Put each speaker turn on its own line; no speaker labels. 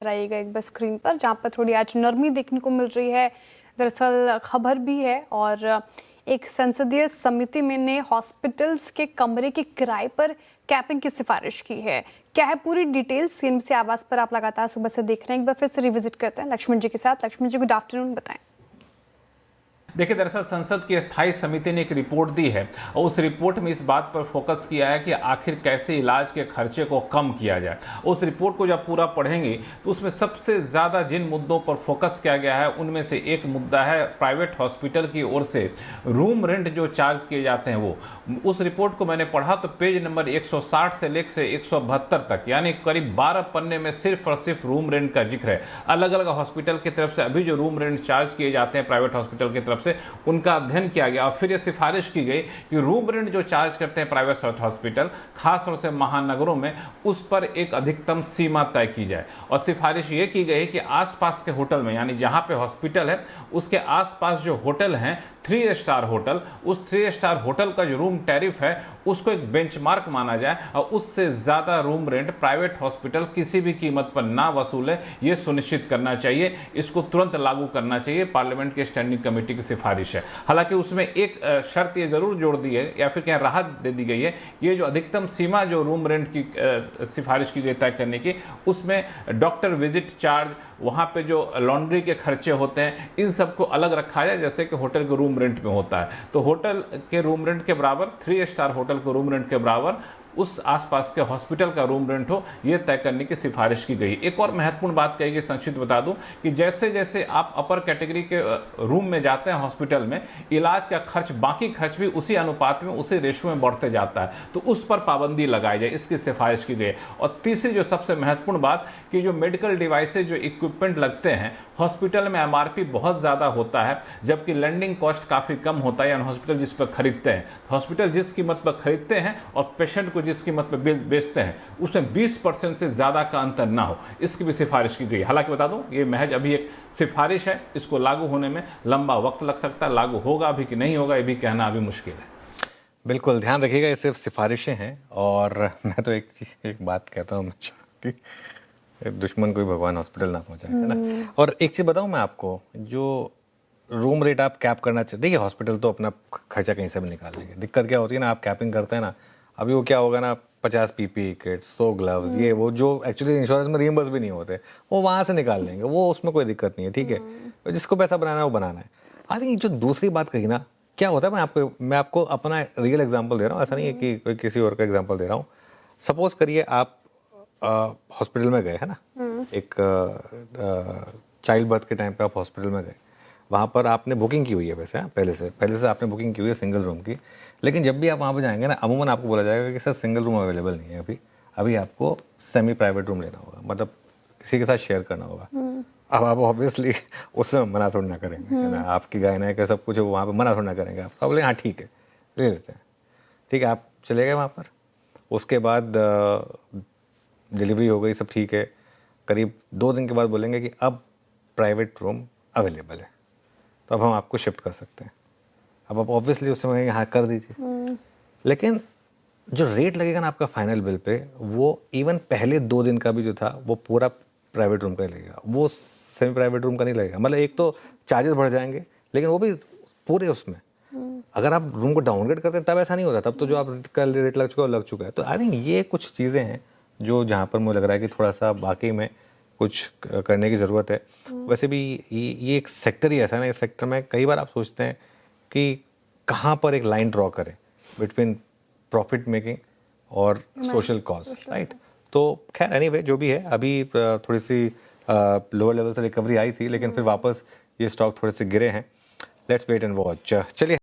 आइएगा एक बार स्क्रीन पर, जहां पर थोड़ी आज नरमी देखने को मिल रही है। दरअसल खबर भी है और एक संसदीय समिति में ने हॉस्पिटल्स के कमरे के किराए पर कैपिंग की सिफारिश की है। क्या है पूरी डिटेल सीएमसी आवास पर आप लगातार सुबह से देख रहे हैं। एक बार फिर से रिविजिट करते हैं लक्ष्मण जी के साथ। लक्ष्मण जी, गुड आफ्टरनून, बताएं।
देखिए, दरअसल संसद की स्थायी समिति ने एक रिपोर्ट दी है और उस रिपोर्ट में इस बात पर फोकस किया है कि आखिर कैसे इलाज के खर्चे को कम किया जाए। उस रिपोर्ट को जब पूरा पढ़ेंगे तो उसमें सबसे ज़्यादा जिन मुद्दों पर फोकस किया गया है उनमें से एक मुद्दा है प्राइवेट हॉस्पिटल की ओर से रूम रेंट जो चार्ज किए जाते हैं वो। उस रिपोर्ट को मैंने पढ़ा तो पेज नंबर 160 से लेकर से 172 तक, यानी करीब 12 पन्ने में सिर्फ और सिर्फ रूम रेंट का जिक्र है। अलग अलग हॉस्पिटल की तरफ से अभी जो रूम रेंट चार्ज किए जाते हैं प्राइवेट हॉस्पिटल की तरफ से, उनका अध्ययन किया गया और फिर यह सिफारिश की गई कि रूम रेंट जो चार्ज करते हैं प्राइवेट हॉस्पिटल, खासतौर से महानगरों में, उस पर एक अधिकतम सीमा तय की जाए। और सिफारिश ये की गई कि आसपास के होटल में, यानी जहां पे हॉस्पिटल है उसके आसपास जो होटल हैं 3 स्टार होटल, उस 3 स्टार होटल का जो रूम टैरिफ है उसको एक बेंचमार्क माना जाए और उससे ज्यादा रूम रेंट प्राइवेट हॉस्पिटल किसी भी कीमत पर ना वसूले, ये सुनिश्चित करना चाहिए। इसको तुरंत लागू करना चाहिए। पार्लियामेंट की स्टैंडिंग कमेटी की सिफारिश है। हालांकि उसमें एक शर्त ये जरूर जोड़ दी है या फिर क्या राहत दे दी गई है, ये जो अधिकतम सीमा जो रूम रेंट की सिफारिश की गई तय करने की, उसमें डॉक्टर विजिट चार्ज, वहां पे जो लॉन्ड्री के खर्चे होते हैं, इन सबको अलग रखा जाए जैसे कि होटल के रूम रेंट में होता है। तो होटल के रूम रेंट के बराबर, 3 स्टार होटल के रूम रेंट के बराबर उस आसपास के हॉस्पिटल का रूम रेंट हो, यह तय करने की सिफारिश की गई। एक और महत्वपूर्ण बात कही, संक्षिप्त बता दूं कि जैसे जैसे आप अपर कैटेगरी के रूम में जाते हैं हॉस्पिटल में, इलाज का खर्च, बाकी खर्च भी उसी अनुपात में, उसी रेशियो में बढ़ते जाता है, तो उस पर पाबंदी लगाई जाए, इसकी सिफारिश की गई। और तीसरी जो सबसे महत्वपूर्ण बात कि जो मेडिकल डिवाइसेज, जो इक्विपमेंट लगते हैं हॉस्पिटल में, एमआरपी बहुत ज्यादा होता है जबकि लैंडिंग कॉस्ट काफी कम होता है। यानी हॉस्पिटल जिस पर खरीदते हैं, हॉस्पिटल जिस कीमत पर खरीदते हैं और पेशेंट को जिस कीमत पर बेचते हैं, उसमें 20% से ज्यादा का अंतर ना हो, इसकी भी सिफारिश की गई। हालांकि बता दूं, ये महज अभी एक सिफारिश है, इसको लागू होने में लंबा वक्त लग सकता है। लागू होगा अभी कि नहीं होगा, ये भी कहना अभी मुश्किल है।
बिल्कुल ध्यान रखिएगा, ये सिर्फ सिफारिशें हैं। और मैं तो एक बात कहता हूँ कि दुश्मन कोई भगवान हॉस्पिटल ना पहुंचाए, है ना। और एक चीज़ बताऊँ मैं आपको, जो रूम रेट आप कैप करना चाहिए, देखिए हॉस्पिटल तो अपना खर्चा कहीं से भी निकाल लेंगे। दिक्कत क्या होती है ना, आप कैपिंग करते हैं ना, अभी वो क्या होगा ना, 50 पीपीई किट, 100 ग्लव्स, ये वो जो एक्चुअली इंश्योरेंस में रिइंबर्स भी नहीं होते, वो वहाँ से निकाल लेंगे। वो उसमें कोई दिक्कत नहीं है, ठीक है। तो जिसको पैसा बनाना है वो बनाना है। आई थिंक जो दूसरी बात कही ना, क्या होता है, मैं आपको अपना रियल एग्जांपल दे रहा हूँ, ऐसा नहीं है कि कोई किसी और का एग्जांपल दे रहा हूँ। सपोज करिए आप हॉस्पिटल में गए, है ना, एक चाइल्ड बर्थ के टाइम पे आप हॉस्पिटल में गए, वहाँ पर आपने बुकिंग की हुई है वैसे, पहले से आपने बुकिंग की हुई है सिंगल रूम की। लेकिन जब भी आप वहाँ पे जाएंगे ना, अमूमन आपको बोला जाएगा कि सर सिंगल रूम अवेलेबल नहीं है अभी आपको सेमी प्राइवेट रूम लेना होगा, मतलब किसी के साथ शेयर करना होगा। अब आप ऑब्वियसली उससे मना थोड़ा ना करेंगे, है ना, आपकी गायना का सब कुछ वहाँ पर मना थोड़ा ना करेंगे। आप बोले हाँ ठीक है ले लेते हैं, ठीक है। आप चले गए वहाँ पर, उसके बाद डिलीवरी हो गई, सब ठीक है। करीब 2 दिन के बाद बोलेंगे कि अब प्राइवेट रूम अवेलेबल है, तो अब हम आपको शिफ्ट कर सकते हैं। अब आप ऑब्वियसली उस समय हाँ कर दीजिए। लेकिन जो रेट लगेगा ना आपका फाइनल बिल पे, वो इवन पहले 2 दिन का भी जो था वो पूरा प्राइवेट रूम का ही लगेगा, वो सेमी प्राइवेट रूम का नहीं लगेगा। मतलब एक तो चार्जेस बढ़ जाएंगे, लेकिन वो भी पूरे उसमें। अगर आप रूम को डाउनग्रेड करते हैं तब ऐसा नहीं होता, तब तो जो आपका रेट लग चुका है। तो आई थिंक ये कुछ चीज़ें हैं जो जहाँ पर मुझे लग रहा है कि थोड़ा सा बाकी में कुछ करने की ज़रूरत है। वैसे भी ये एक सेक्टर ही ऐसा है ना, इस सेक्टर में कई बार आप सोचते हैं कि कहाँ पर एक लाइन ड्रॉ करें बिटवीन प्रॉफिट मेकिंग और सोशल कॉज, राइट। तो खैर एनीवे जो भी है, अभी थोड़ी सी लोअर लेवल से रिकवरी आई थी, लेकिन फिर वापस ये स्टॉक थोड़े से गिरे हैं। Let's wait and watch. चलिए।